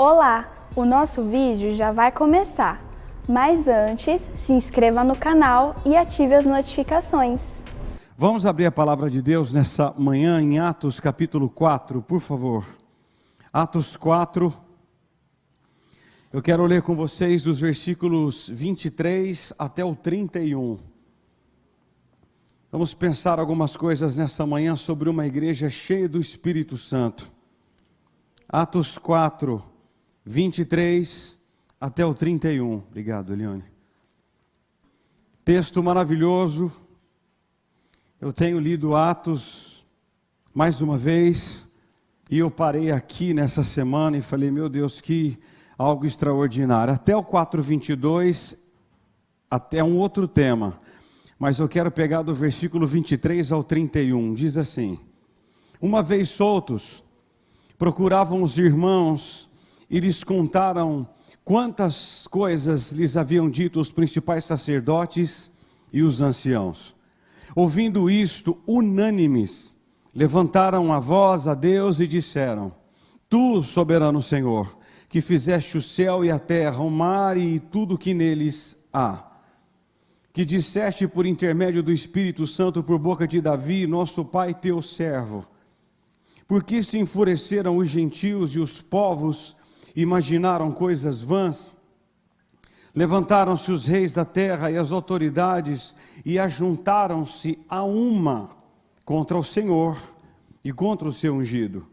Olá, o nosso vídeo já vai começar, mas antes se inscreva no canal e ative as notificações. Vamos abrir a palavra de Deus nessa manhã em Atos capítulo 4, por favor. Atos 4, eu quero ler com vocês dos versículos 23 até o 31. Vamos pensar algumas coisas nessa manhã sobre uma igreja cheia do Espírito Santo. Atos 4, 23 até o 31. Obrigado, Eliane. Texto maravilhoso. Eu tenho lido Atos mais uma vez e eu parei aqui nessa semana e falei, meu Deus, que algo extraordinário. Até o 4:22, até um outro tema, mas eu quero pegar do versículo 23 ao 31, diz assim: uma vez soltos, procuravam os irmãos e lhes contaram quantas coisas lhes haviam dito os principais sacerdotes e os anciãos. Ouvindo isto, unânimes, levantaram a voz a Deus e disseram: Tu, soberano Senhor, que fizeste o céu e a terra, o mar e tudo que neles há, que disseste por intermédio do Espírito Santo por boca de Davi, nosso pai, teu servo, por que se enfureceram os gentios e os povos imaginaram coisas vãs? Levantaram-se os reis da terra e as autoridades e ajuntaram-se a uma contra o Senhor e contra o seu ungido.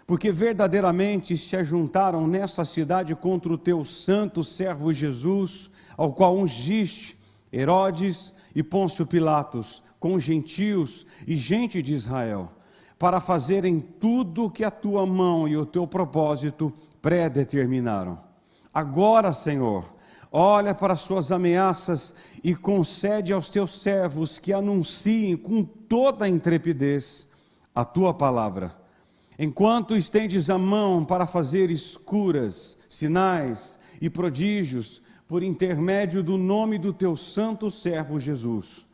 Porque verdadeiramente se ajuntaram nessa cidade contra o teu santo servo Jesus, ao qual ungiste Herodes e Pôncio Pilatos, com gentios e gente de Israel, para fazerem tudo o que a tua mão e o teu propósito predeterminaram. Agora, Senhor, olha para as suas ameaças e concede aos teus servos que anunciem com toda a intrepidez a tua palavra, enquanto estendes a mão para fazer curas, sinais e prodígios, por intermédio do nome do teu santo servo Jesus.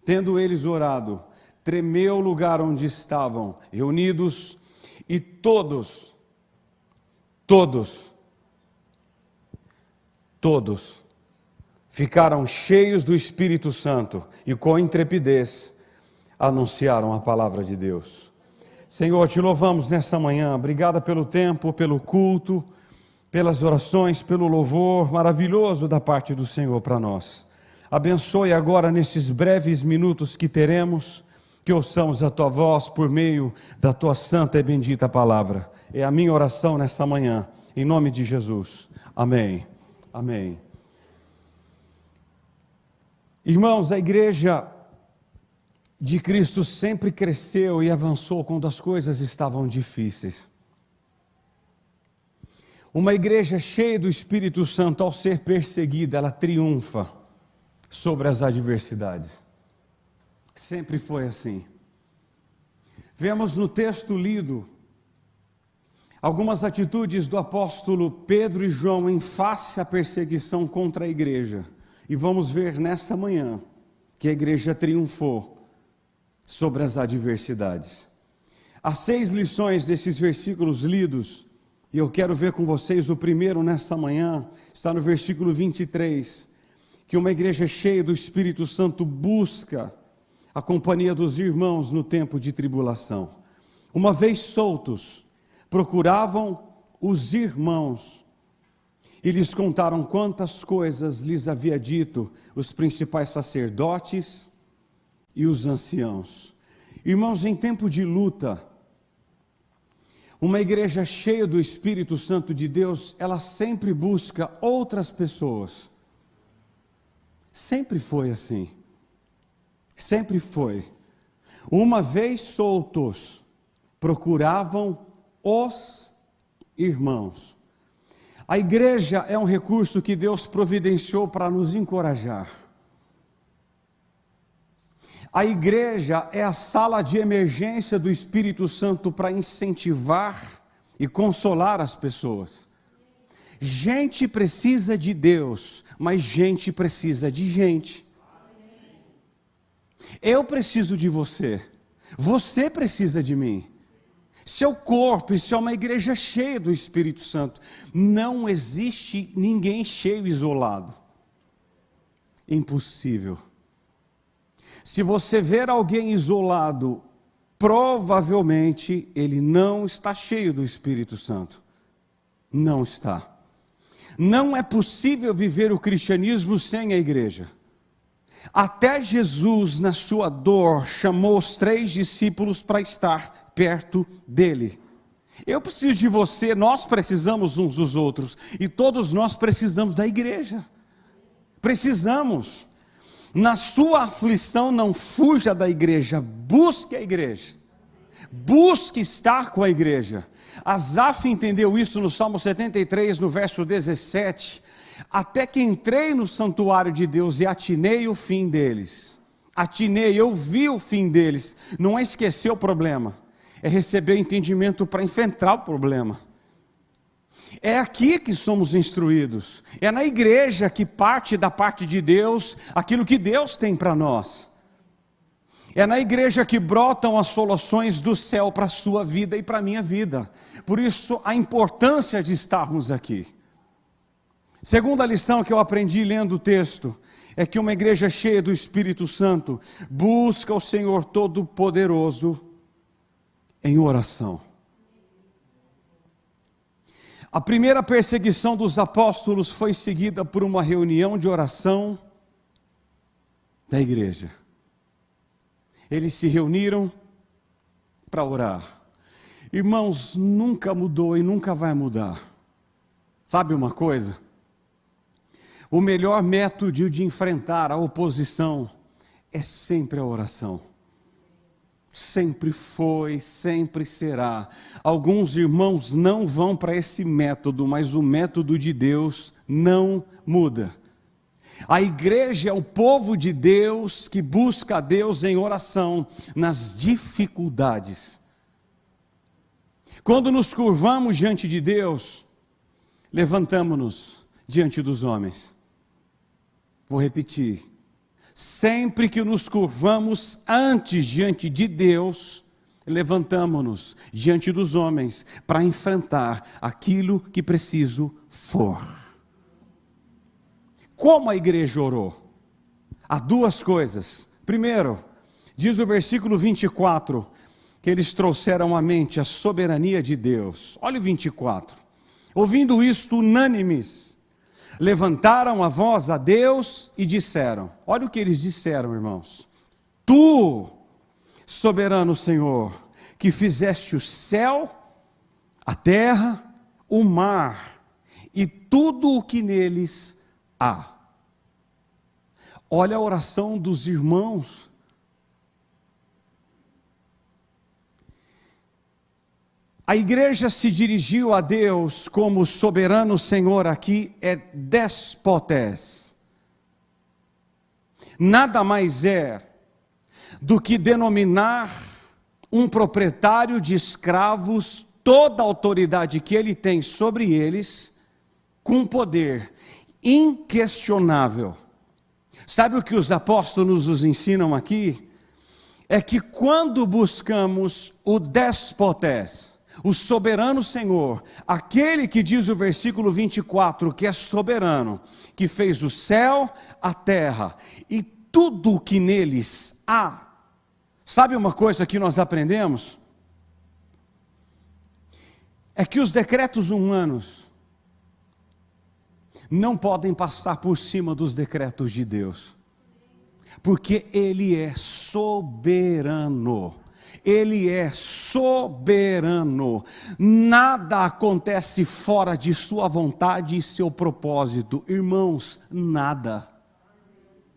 Tendo eles orado, tremeu o lugar onde estavam reunidos, e todos ficaram cheios do Espírito Santo e com intrepidez anunciaram a palavra de Deus. Senhor, te louvamos nessa manhã. Obrigada pelo tempo, pelo culto, pelas orações, pelo louvor maravilhoso da parte do Senhor para nós. Abençoe agora nesses breves minutos que teremos, que ouçamos a tua voz por meio da tua santa e bendita palavra. É a minha oração nessa manhã, em nome de Jesus. Amém. Amém. Irmãos, a igreja de Cristo sempre cresceu e avançou quando as coisas estavam difíceis. Uma igreja cheia do Espírito Santo, ao ser perseguida, ela triunfa sobre as adversidades. Sempre foi assim. Vemos no texto lido algumas atitudes do apóstolo Pedro e João em face à perseguição contra a igreja. E vamos ver nessa manhã que a igreja triunfou sobre as adversidades. Há 6 lições desses versículos lidos, e eu quero ver com vocês o primeiro nessa manhã, está no versículo 23, que uma igreja cheia do Espírito Santo busca a companhia dos irmãos no tempo de tribulação. Uma vez soltos, procuravam os irmãos e lhes contaram quantas coisas lhes havia dito os principais sacerdotes e os anciãos. Irmãos, em tempo de luta, uma igreja cheia do Espírito Santo de Deus, ela sempre busca outras pessoas. Sempre foi assim. Sempre foi. Uma vez soltos, procuravam os irmãos. A igreja é um recurso que Deus providenciou para nos encorajar. A igreja é a sala de emergência do Espírito Santo para incentivar e consolar as pessoas. Gente precisa de Deus, mas gente precisa de gente. Eu preciso de você, você precisa de mim. Seu corpo, isso é uma igreja cheia do Espírito Santo. Não existe ninguém cheio isolado. Impossível. Se você ver alguém isolado, provavelmente ele não está cheio do Espírito Santo. Não está. Não é possível viver o cristianismo sem a igreja. Até Jesus, na sua dor, chamou os 3 discípulos para estar perto dele. Eu preciso de você, nós precisamos uns dos outros, e todos nós precisamos da igreja. Precisamos. Na sua aflição, não fuja da igreja, busque a igreja. Busque estar com a igreja. Asaf entendeu isso no Salmo 73, no verso 17. Até que entrei no santuário de Deus e atinei o fim deles. Atinei, eu vi o fim deles. Não é esquecer o problema, é receber entendimento para enfrentar o problema. É aqui que somos instruídos. É na igreja que parte da parte de Deus aquilo que Deus tem para nós. É na igreja que brotam as soluções do céu para a sua vida e para a minha vida. Por isso a importância de estarmos aqui. Segunda lição que eu aprendi lendo o texto é que uma igreja cheia do Espírito Santo busca o Senhor Todo-Poderoso em oração. A primeira perseguição dos apóstolos foi seguida por uma reunião de oração da igreja. Eles se reuniram para orar. Irmãos, nunca mudou e nunca vai mudar. Sabe uma coisa? O melhor método de enfrentar a oposição é sempre a oração. Sempre foi, sempre será. Alguns irmãos não vão para esse método, mas o método de Deus não muda. A igreja é o povo de Deus que busca a Deus em oração nas dificuldades. Quando nos curvamos diante de Deus, levantamo-nos diante dos homens. Vou repetir. Sempre que nos curvamos antes diante de Deus, levantamo-nos diante dos homens para enfrentar aquilo que preciso for. Como a igreja orou? Há 2 coisas. Primeiro, diz o versículo 24, que eles trouxeram à mente a soberania de Deus. Olha o 24. Ouvindo isto, unânimes, levantaram a voz a Deus e disseram, olha o que eles disseram, irmãos. Tu, soberano Senhor, que fizeste o céu, a terra, o mar e tudo o que neles há. Olha a oração dos irmãos. A igreja se dirigiu a Deus como soberano Senhor, aqui é despotes. Nada mais é do que denominar um proprietário de escravos toda a autoridade que ele tem sobre eles, com poder inquestionável. Sabe o que os apóstolos nos ensinam aqui? É que quando buscamos o despotes, o soberano Senhor, aquele que diz o versículo 24, que é soberano, que fez o céu, a terra e tudo o que neles há. Sabe uma coisa que nós aprendemos? É que os decretos humanos não podem passar por cima dos decretos de Deus, porque Ele é soberano. Ele é soberano. Nada acontece fora de sua vontade e seu propósito. Irmãos, nada.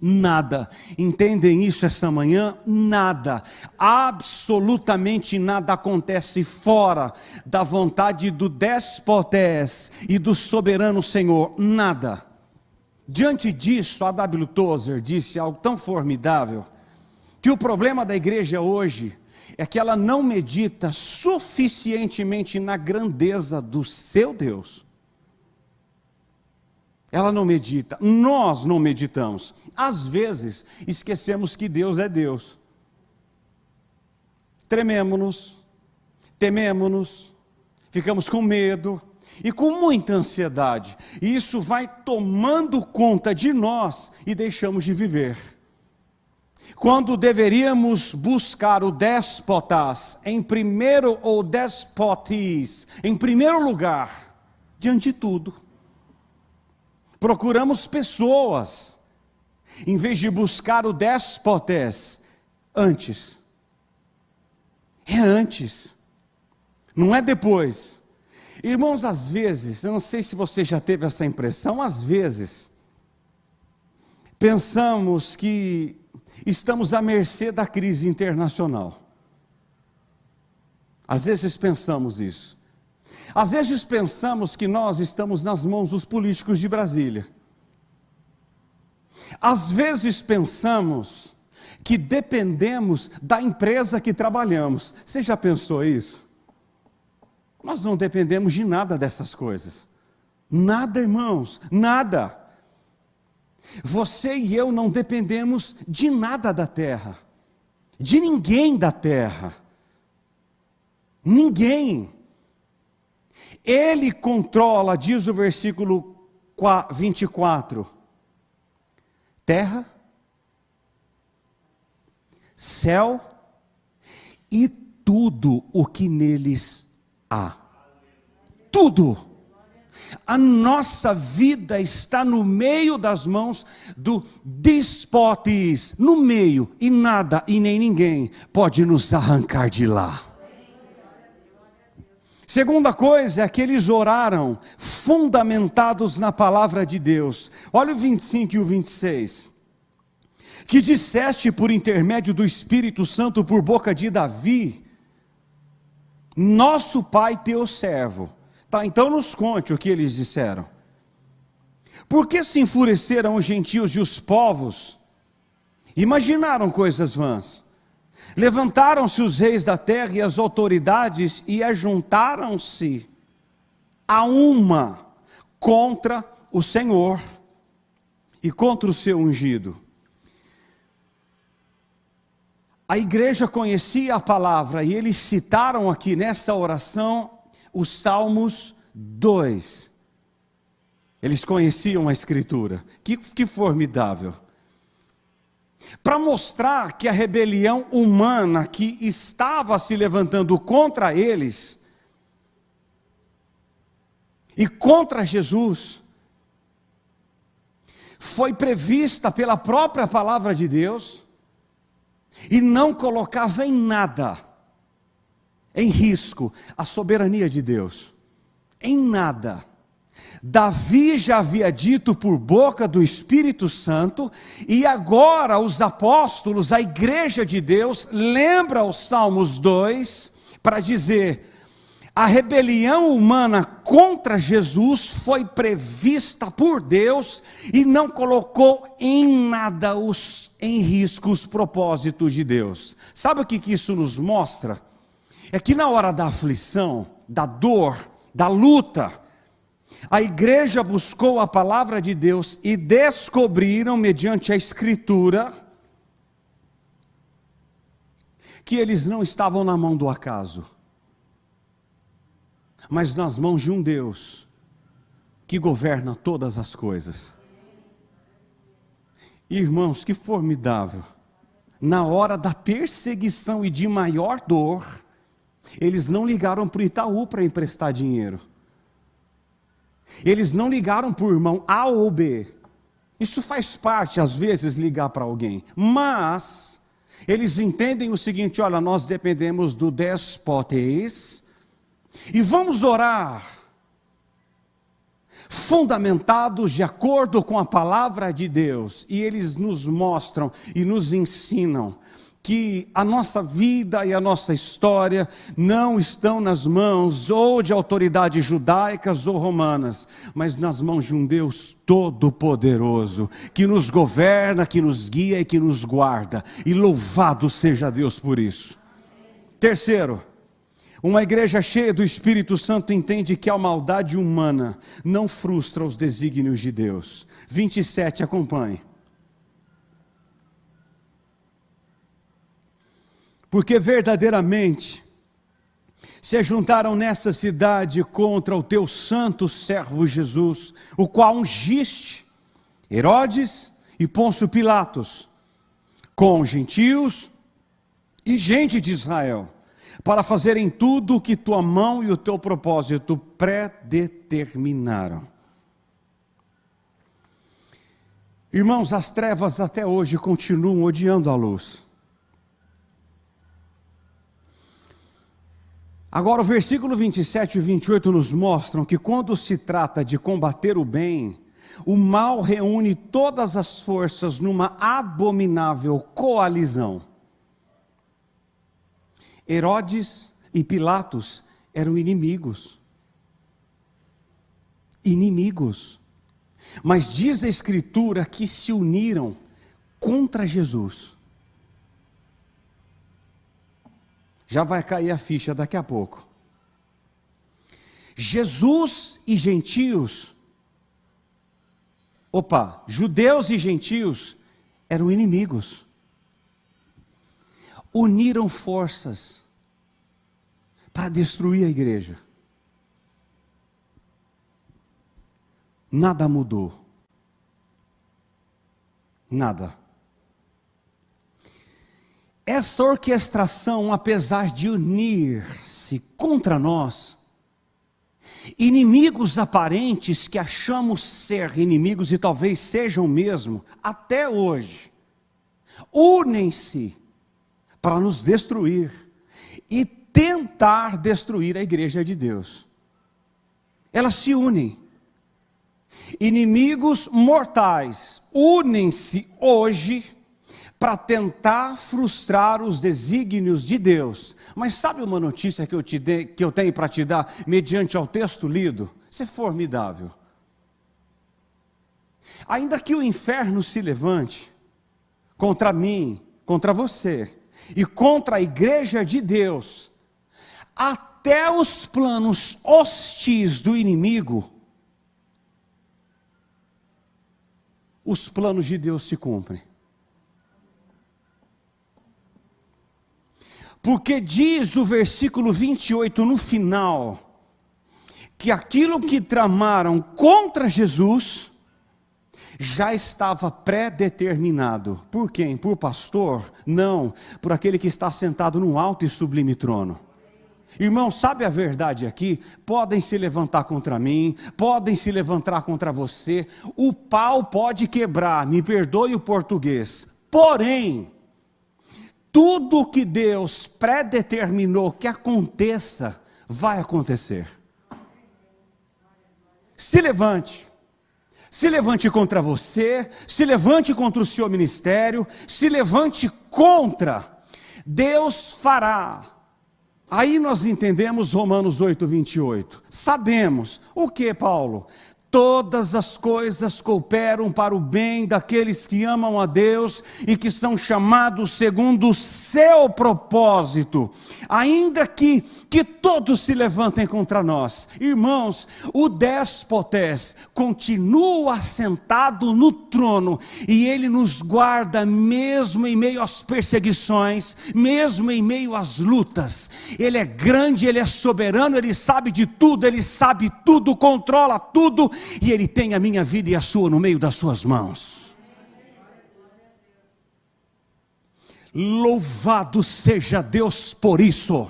Nada. Entendem isso essa manhã? Nada. Absolutamente nada acontece fora da vontade do despotes e do soberano Senhor. Nada. Diante disso, a W. Tozer disse algo tão formidável, que o problema da igreja hoje é que ela não medita suficientemente na grandeza do seu Deus. Ela não medita, nós não meditamos. Às vezes, esquecemos que Deus é Deus. Trememos-nos, tememos-nos, ficamos com medo e com muita ansiedade. E isso vai tomando conta de nós e deixamos de viver. Quando deveríamos buscar o déspotas em primeiro, ou despotis, em primeiro lugar, diante de tudo. Procuramos pessoas, em vez de buscar o déspotes, antes. É antes, não é depois. Irmãos, às vezes, eu não sei se você já teve essa impressão, às vezes, pensamos que estamos à mercê da crise internacional. Às vezes pensamos isso. Às vezes pensamos que nós estamos nas mãos dos políticos de Brasília. Às vezes pensamos que dependemos da empresa que trabalhamos. Você já pensou isso? Nós não dependemos de nada dessas coisas. Nada, irmãos, nada. Você e eu não dependemos de nada da terra, de ninguém da terra. Ninguém. Ele controla, diz o versículo 24, terra, céu e tudo o que neles há. Tudo. A nossa vida está no meio das mãos do despotes, no meio, e nada e nem ninguém pode nos arrancar de lá. Segunda coisa é que eles oraram fundamentados na palavra de Deus. Olha o 25 e o 26. Que disseste por intermédio do Espírito Santo por boca de Davi, nosso pai teu servo. Tá, então nos conte o que eles disseram. Por que se enfureceram os gentios e os povos? Imaginaram coisas vãs. Levantaram-se os reis da terra e as autoridades e ajuntaram-se a uma contra o Senhor e contra o seu ungido. A igreja conhecia a palavra e eles citaram aqui nessa oração os Salmos 2. Eles conheciam a Escritura. Que formidável. Para mostrar que a rebelião humana que estava se levantando contra eles e contra Jesus foi prevista pela própria palavra de Deus e não colocava em nada em risco a soberania de Deus, em nada. Davi já havia dito por boca do Espírito Santo, e agora os apóstolos, a igreja de Deus, lembra os Salmos 2, para dizer, a rebelião humana contra Jesus foi prevista por Deus, e não colocou em nada em risco os propósitos de Deus. Sabe o que isso nos mostra? É que na hora da aflição, da dor, da luta, a igreja buscou a palavra de Deus e descobriram, mediante a Escritura, que eles não estavam na mão do acaso, mas nas mãos de um Deus que governa todas as coisas. Irmãos, que formidável! Na hora da perseguição e de maior dor, eles não ligaram para o Itaú para emprestar dinheiro. Eles não ligaram para o irmão A ou B. Isso faz parte, às vezes, ligar para alguém. Mas eles entendem o seguinte: olha, nós dependemos do despotes e vamos orar fundamentados de acordo com a palavra de Deus. E eles nos mostram e nos ensinam que a nossa vida e a nossa história não estão nas mãos ou de autoridades judaicas ou romanas, mas nas mãos de um Deus todo-poderoso, que nos governa, que nos guia e que nos guarda, e louvado seja Deus por isso. Terceiro, uma igreja cheia do Espírito Santo entende que a maldade humana não frustra os desígnios de Deus. 27, acompanhe. Porque verdadeiramente se juntaram nessa cidade contra o teu santo servo Jesus, o qual ungiste, Herodes e Pôncio Pilatos, com gentios e gente de Israel, para fazerem tudo o que tua mão e o teu propósito predeterminaram. Irmãos, as trevas até hoje continuam odiando a luz. Agora o versículo 27 e 28 nos mostram que quando se trata de combater o bem, o mal reúne todas as forças numa abominável coalizão. Herodes e Pilatos eram inimigos. Mas diz a Escritura que se uniram contra Jesus. Já vai cair a ficha daqui a pouco. Jesus e gentios, judeus e gentios eram inimigos. Uniram forças para destruir a igreja. Nada mudou. Nada. Essa orquestração, apesar de unir-se contra nós, inimigos aparentes que achamos ser inimigos e talvez sejam mesmo, até hoje, unem-se para nos destruir e tentar destruir a igreja de Deus. Elas se unem. Inimigos mortais unem-se hoje para tentar frustrar os desígnios de Deus. Mas sabe uma notícia que eu tenho para te dar, mediante ao texto lido? Isso é formidável. Ainda que o inferno se levante contra mim, contra você, e contra a igreja de Deus, até os planos hostis do inimigo, os planos de Deus se cumprem. Porque diz o versículo 28 no final, que aquilo que tramaram contra Jesus, já estava predeterminado. Por quem? Por pastor? Não, por aquele que está sentado no alto e sublime trono. Irmão, sabe a verdade aqui? Podem se levantar contra mim, podem se levantar contra você, o pau pode quebrar, me perdoe o português, porém, tudo que Deus predeterminou que aconteça, vai acontecer. Se levante contra você, se levante contra o seu ministério, se levante contra, Deus fará. Aí nós entendemos Romanos 8, 28. Sabemos, o que, Paulo? Todas as coisas cooperam para o bem daqueles que amam a Deus e que são chamados segundo o seu propósito. Ainda que todos se levantem contra nós. Irmãos, o déspotes continua assentado no trono e ele nos guarda mesmo em meio às perseguições, mesmo em meio às lutas. Ele é grande, ele é soberano, ele sabe de tudo, ele sabe tudo, controla tudo. E Ele tem a minha vida e a sua no meio das suas mãos. Louvado seja Deus por isso.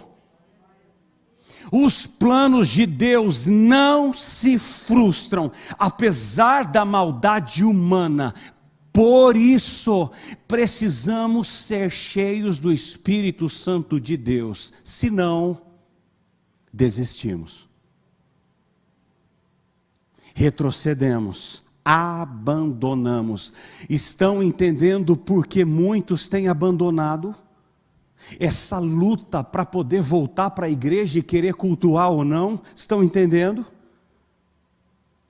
Os planos de Deus não se frustram, apesar da maldade humana. Por isso, precisamos ser cheios do Espírito Santo de Deus, senão desistimos. Retrocedemos, abandonamos. Estão entendendo por que muitos têm abandonado? Essa luta para poder voltar para a igreja e querer cultuar ou não, estão entendendo?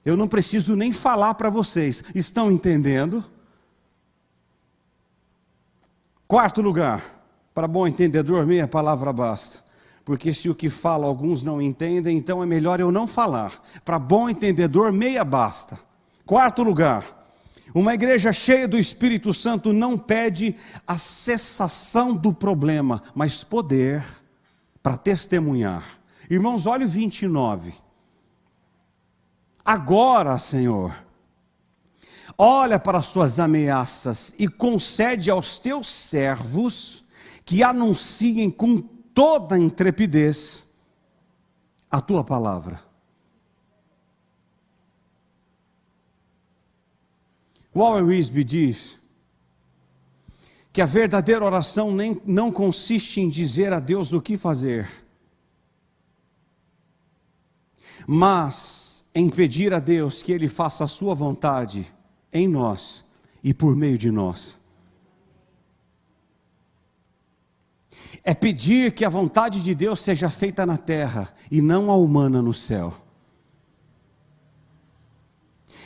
Eu não preciso nem falar para vocês, estão entendendo? Quarto lugar, para bom entendedor, meia palavra basta. Porque se o que falo alguns não entendem, então é melhor eu não falar. Para bom entendedor, meia basta. Quarto lugar, uma igreja cheia do Espírito Santo não pede a cessação do problema, mas poder para testemunhar. Irmãos, olha o 29. Agora, Senhor, olha para as suas ameaças e concede aos teus servos que anunciem com toda intrepidez a tua palavra. Warren Wiersbe diz que a verdadeira oração não consiste em dizer a Deus o que fazer, mas em pedir a Deus que Ele faça a sua vontade em nós e por meio de nós. É pedir que a vontade de Deus seja feita na terra e não a humana no céu.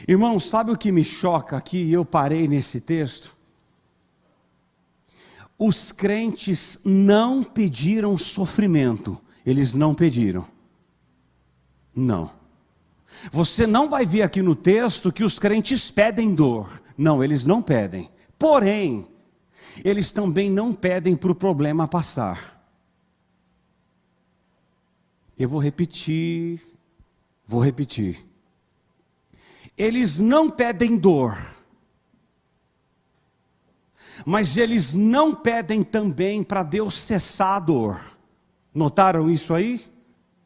Irmão, sabe o que me choca aqui, e eu parei nesse texto? Os crentes não pediram sofrimento, eles não pediram. Não. Você não vai ver aqui no texto que os crentes pedem dor. Não, eles não pedem. Porém, eles também não pedem para o problema passar. Eu vou repetir. Eles não pedem dor, mas eles não pedem também para Deus cessar a dor. Notaram isso aí?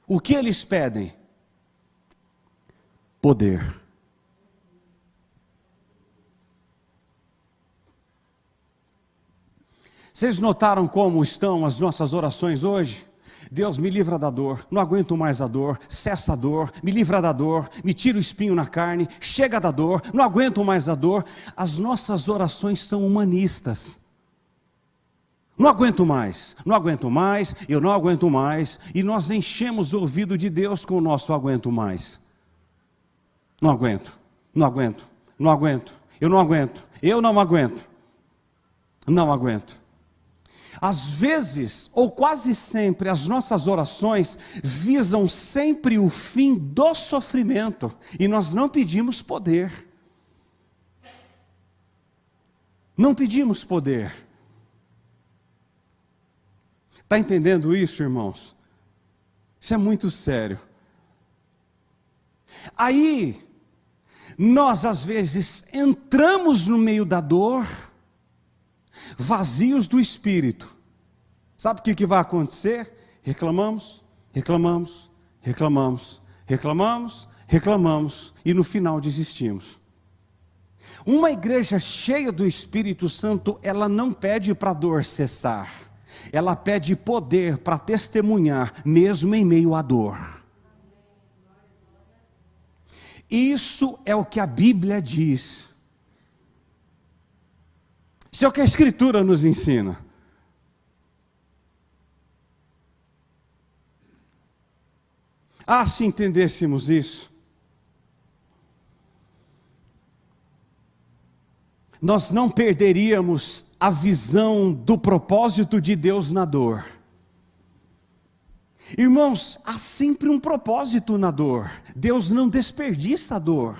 O que eles pedem? Poder. Vocês notaram como estão as nossas orações hoje? Deus, me livra da dor, não aguento mais a dor, cessa a dor, me livra da dor, me tira o espinho na carne, chega da dor, não aguento mais a dor. As nossas orações são humanistas. Não aguento mais, eu não aguento mais, e nós enchemos o ouvido de Deus com o nosso aguento mais. Não aguento, eu não aguento. Às vezes, ou quase sempre, as nossas orações visam sempre o fim do sofrimento, e nós não pedimos poder. Não pedimos poder. Está entendendo isso, irmãos? Isso é muito sério. Aí, nós às vezes entramos no meio da dor, vazios do Espírito. Sabe o que vai acontecer? Reclamamos, e no final desistimos. Uma igreja cheia do Espírito Santo, ela não pede para a dor cessar, ela pede poder para testemunhar, mesmo em meio à dor. Isso é o que a Bíblia diz. Isso é o que a Escritura nos ensina. Se entendêssemos isso, nós não perderíamos a visão do propósito de Deus na dor. Irmãos, há sempre um propósito na dor. Deus não desperdiça a dor.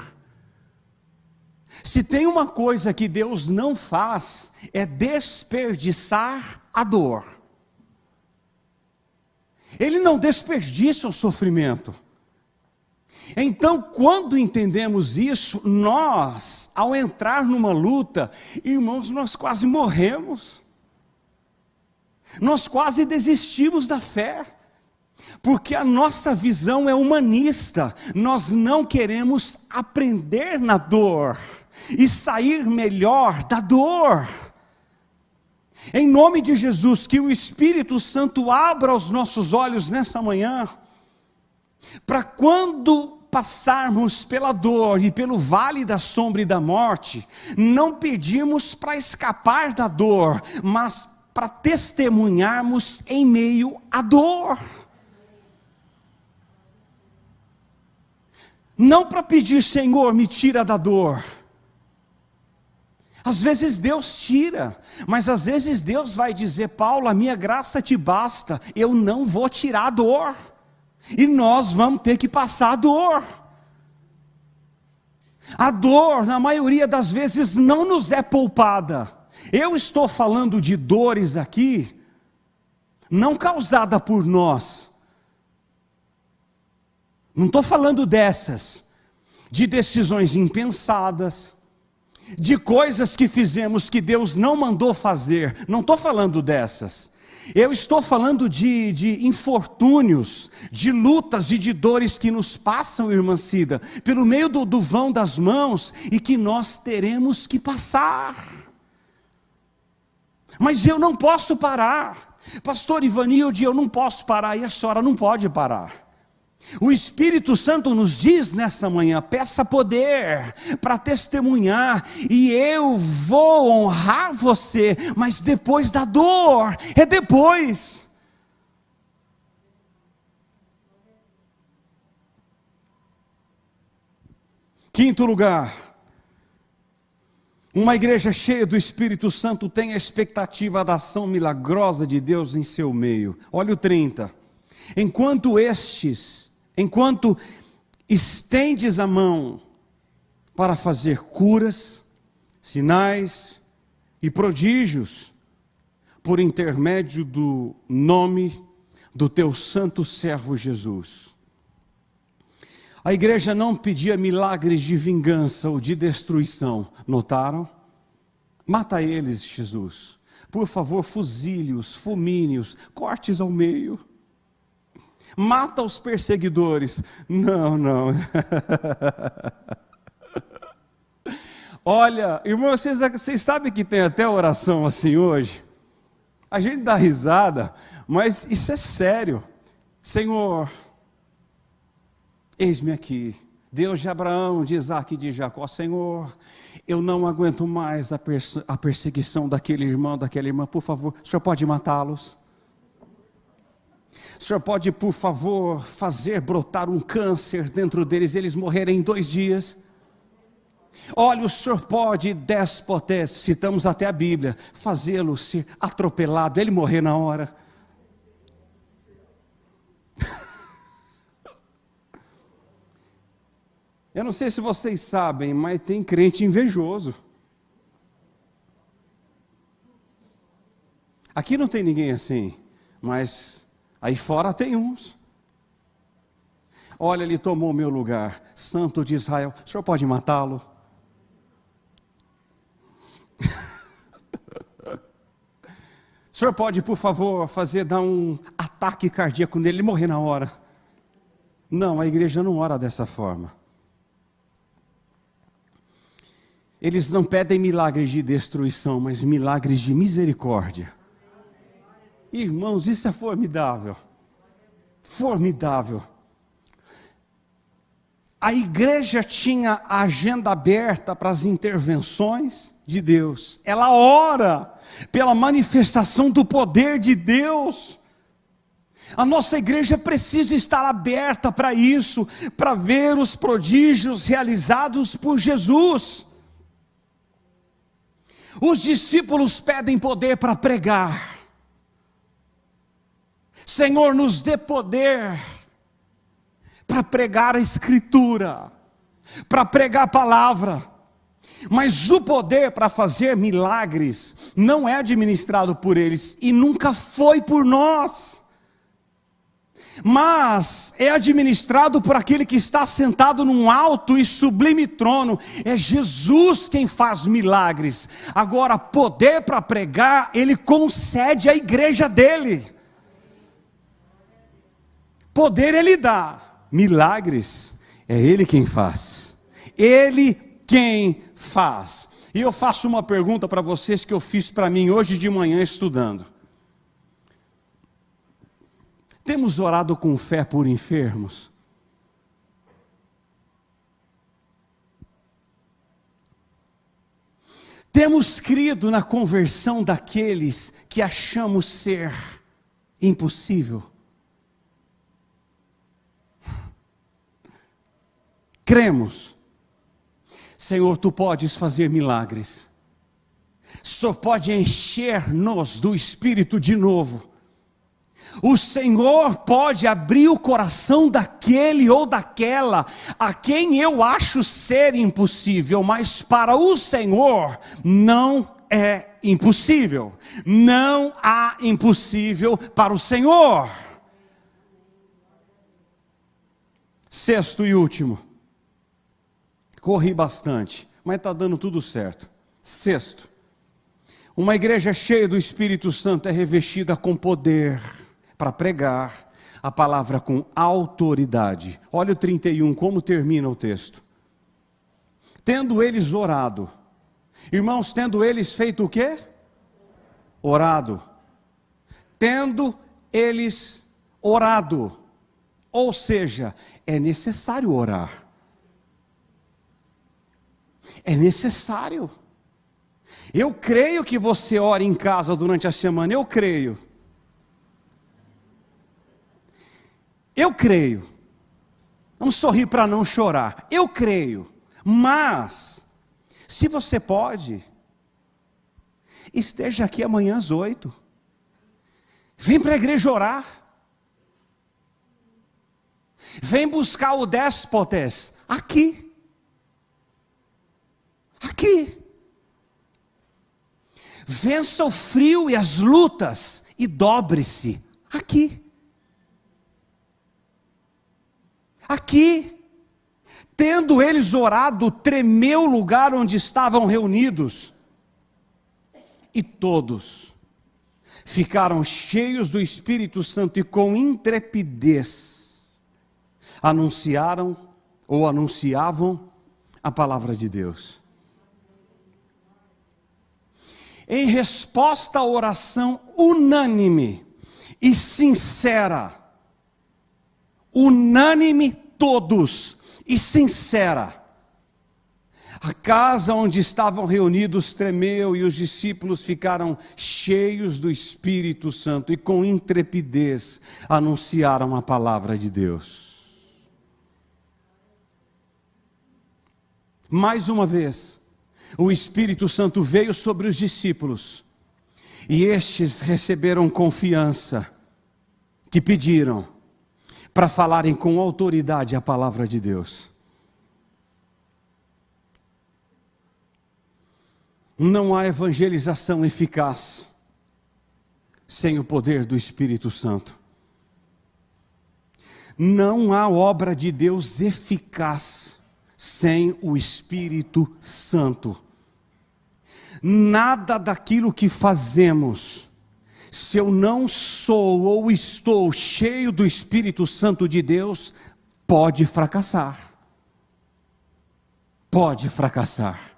Se tem uma coisa que Deus não faz, é desperdiçar a dor. Ele não desperdiça o sofrimento. Então, quando entendemos isso, nós, ao entrar numa luta, irmãos, nós quase morremos. Nós quase desistimos da fé. Porque a nossa visão é humanista. Nós não queremos aprender na dor e sair melhor da dor. Em nome de Jesus, que o Espírito Santo abra os nossos olhos nessa manhã, para quando passarmos pela dor e pelo vale da sombra e da morte, não pedirmos para escapar da dor, mas para testemunharmos em meio à dor. Não para pedir, Senhor, me tira da dor. Às vezes Deus tira, mas às vezes Deus vai dizer: Paulo, a minha graça te basta, eu não vou tirar a dor. E nós vamos ter que passar a dor. A dor, na maioria das vezes, não nos é poupada. Eu estou falando de dores aqui, não causada por nós, Não estou falando dessas, de decisões impensadas, de coisas que fizemos que Deus não mandou fazer. Não estou falando dessas. Eu estou falando de infortúnios, de lutas e de dores que nos passam, irmã Cida, pelo meio do vão das mãos e que nós teremos que passar. Mas eu não posso parar. Pastor Ivanilde, eu não posso parar, e a senhora não pode parar. O Espírito Santo nos diz nessa manhã: peça poder para testemunhar, e eu vou honrar você, mas depois da dor, é depois. Quinto lugar, uma igreja cheia do Espírito Santo tem a expectativa da ação milagrosa de Deus em seu meio. Olha o 30. Enquanto estendes a mão para fazer curas, sinais e prodígios, por intermédio do nome do teu santo servo Jesus. A igreja não pedia milagres de vingança ou de destruição, notaram? Mata eles, Jesus. Por favor, fuzile-os, fulmine-os, cortes ao meio. Mata os perseguidores. Não. Olha, irmão, vocês sabem que tem até oração assim hoje? A gente dá risada, mas isso é sério. Senhor, eis-me aqui. Deus de Abraão, de Isaac e de Jacó. Senhor, eu não aguento mais a perseguição daquele irmão, daquela irmã. Por favor, o Senhor pode matá-los? O Senhor pode, por favor, fazer brotar um câncer dentro deles, eles morrerem em 2 dias? Olha, o Senhor pode, déspotas, citamos até a Bíblia, fazê-lo ser atropelado, ele morrer na hora. Eu não sei se vocês sabem, mas tem crente invejoso. Aqui não tem ninguém assim, mas aí fora tem uns. Olha, ele tomou o meu lugar, Santo de Israel, o senhor pode matá-lo? O senhor pode, por favor, dar um ataque cardíaco nele e morrer na hora? Não, a igreja não ora dessa forma. Eles não pedem milagres de destruição, mas milagres de misericórdia. Irmãos, isso é formidável. Formidável. A igreja tinha a agenda aberta para as intervenções de Deus. Ela ora pela manifestação do poder de Deus. A nossa igreja precisa estar aberta para isso, para ver os prodígios realizados por Jesus. Os discípulos pedem poder para pregar. Senhor, nos dê poder para pregar a Escritura, para pregar a palavra. Mas o poder para fazer milagres não é administrado por eles e nunca foi por nós. Mas é administrado por aquele que está sentado num alto e sublime trono. É Jesus quem faz milagres. Agora, poder para pregar, Ele concede à igreja dele. Poder Ele dá, milagres é Ele quem faz. Ele quem faz. E eu faço uma pergunta para vocês que eu fiz para mim hoje de manhã estudando. Temos orado com fé por enfermos? Temos crido na conversão daqueles que achamos ser impossível? Cremos. Senhor, Tu podes fazer milagres. Só pode encher-nos do Espírito de novo. O Senhor pode abrir o coração daquele ou daquela a quem eu acho ser impossível, mas para o Senhor não é impossível. Não há impossível para o Senhor. Sexto e último. Corri bastante, mas está dando tudo certo. Sexto. Uma igreja cheia do Espírito Santo é revestida com poder para pregar a palavra com autoridade. Olha o 31, como termina o texto. Tendo eles orado. Irmãos, tendo eles feito o quê? Orado. Tendo eles orado. Ou seja, é necessário orar. É necessário. Eu creio que você ore em casa durante a semana, eu creio. Eu creio. Vamos sorrir para não chorar. Eu creio. Mas, se você pode, esteja aqui amanhã às 8. Vem para a igreja orar. Vem buscar o Déspotes aqui. Aqui. Vença o frio e as lutas e dobre-se aqui. Aqui. Tendo eles orado, tremeu o lugar onde estavam reunidos. E todos ficaram cheios do Espírito Santo e com intrepidez anunciavam a palavra de Deus. Em resposta à oração unânime e sincera, unânime todos e sincera, a casa onde estavam reunidos tremeu e os discípulos ficaram cheios do Espírito Santo e com intrepidez anunciaram a palavra de Deus. Mais uma vez, o Espírito Santo veio sobre os discípulos e estes receberam confiança que pediram para falarem com autoridade a palavra de Deus. Não há evangelização eficaz sem o poder do Espírito Santo. Não há obra de Deus eficaz sem o Espírito Santo. Nada daquilo que fazemos, se eu não sou ou estou cheio do Espírito Santo de Deus, pode fracassar. Pode fracassar.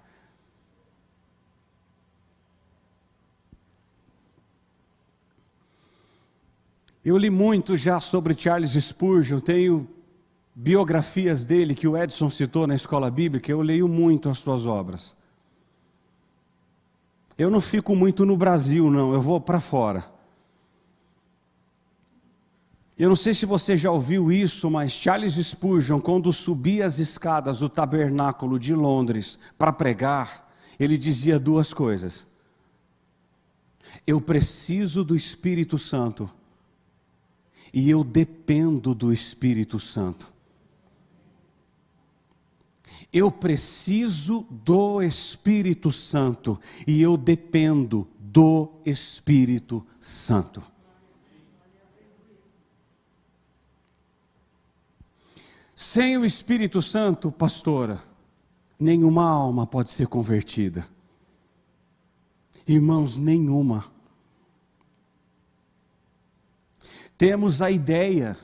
Eu li muito já sobre Charles Spurgeon, tenho biografias dele que o Edson citou na escola bíblica, eu leio muito as suas obras. Eu não fico muito no Brasil não, eu vou para fora. Eu não sei se você já ouviu isso, mas Charles Spurgeon, quando subia as escadas do tabernáculo de Londres para pregar, ele dizia duas coisas. Eu preciso do Espírito Santo e eu dependo do Espírito Santo. Eu preciso do Espírito Santo e eu dependo do Espírito Santo. Sem o Espírito Santo, pastora, nenhuma alma pode ser convertida. Irmãos, nenhuma. Temos a ideia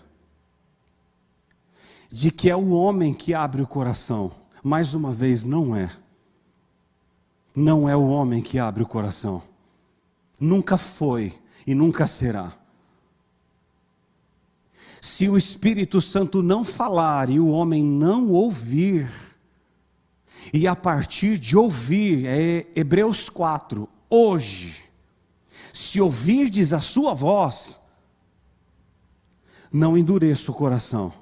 de que é o homem que abre o coração. Mais uma vez, não é. Não é o homem que abre o coração. Nunca foi e nunca será. Se o Espírito Santo não falar e o homem não ouvir, e a partir de ouvir, é Hebreus 4, hoje, se ouvirdes a sua voz, não endureça o coração.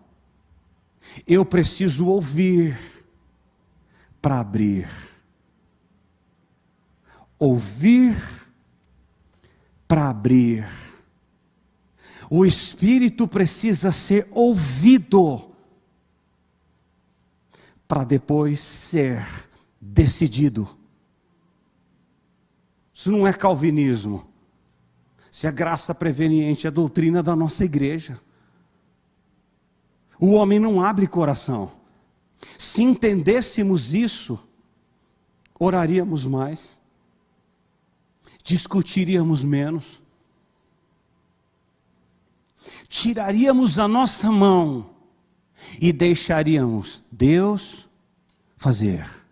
Eu preciso ouvir para abrir. Ouvir para abrir. O Espírito precisa ser ouvido para depois ser decidido. Isso não é calvinismo. Isso é graça preveniente, é a doutrina da nossa igreja. O homem não abre coração. Se entendêssemos isso, oraríamos mais, discutiríamos menos, tiraríamos a nossa mão e deixaríamos Deus fazer.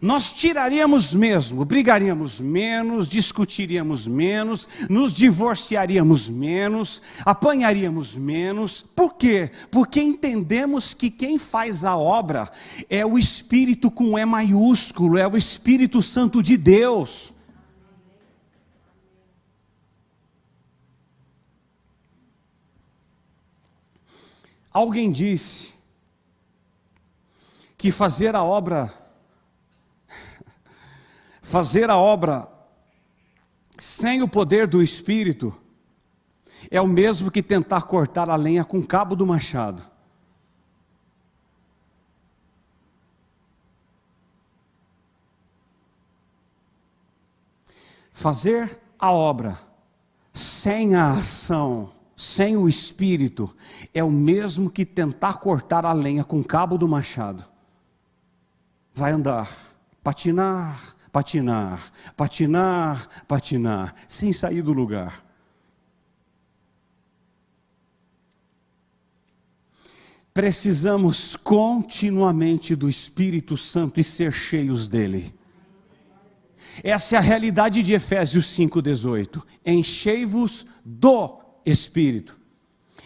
Nós tiraríamos mesmo, brigaríamos menos, discutiríamos menos, nos divorciaríamos menos, apanharíamos menos. Por quê? Porque entendemos que quem faz a obra é o Espírito com E maiúsculo, é o Espírito Santo de Deus. Alguém disse que fazer a obra sem o poder do Espírito é o mesmo que tentar cortar a lenha com o cabo do machado. Fazer a obra sem a ação, sem o Espírito, é o mesmo que tentar cortar a lenha com o cabo do machado. Vai andar, patinar, patinar, patinar, patinar, sem sair do lugar. Precisamos continuamente do Espírito Santo e ser cheios dele. Essa é a realidade de Efésios 5,18. Enchei-vos do Espírito.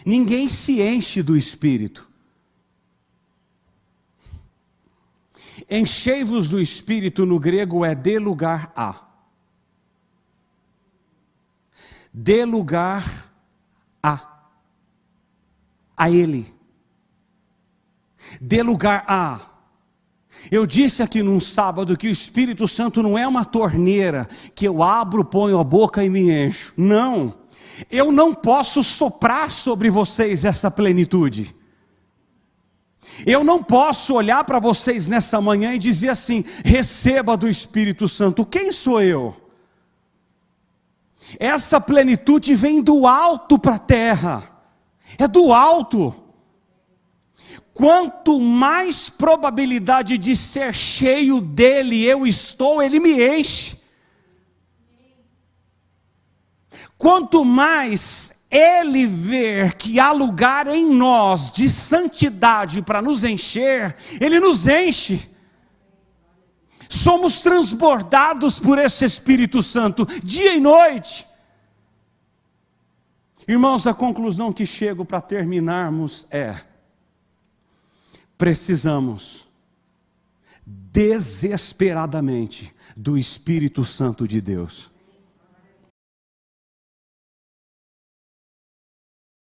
Ninguém se enche do Espírito. Enchei-vos do Espírito no grego é dê lugar a. Dê lugar a Ele. Dê lugar a. Eu disse aqui num sábado que o Espírito Santo não é uma torneira que eu abro, ponho a boca e me encho. Não. Eu não posso soprar sobre vocês essa plenitude. Eu não posso olhar para vocês nessa manhã e dizer assim: receba do Espírito Santo. Quem sou eu? Essa plenitude vem do alto para a terra. É do alto. Quanto mais probabilidade de ser cheio dele eu estou, ele me enche. Quanto mais ele ver que há lugar em nós de santidade para nos encher, ele nos enche. Somos transbordados por esse Espírito Santo, dia e noite. Irmãos, a conclusão que chego para terminarmos é: precisamos desesperadamente do Espírito Santo de Deus.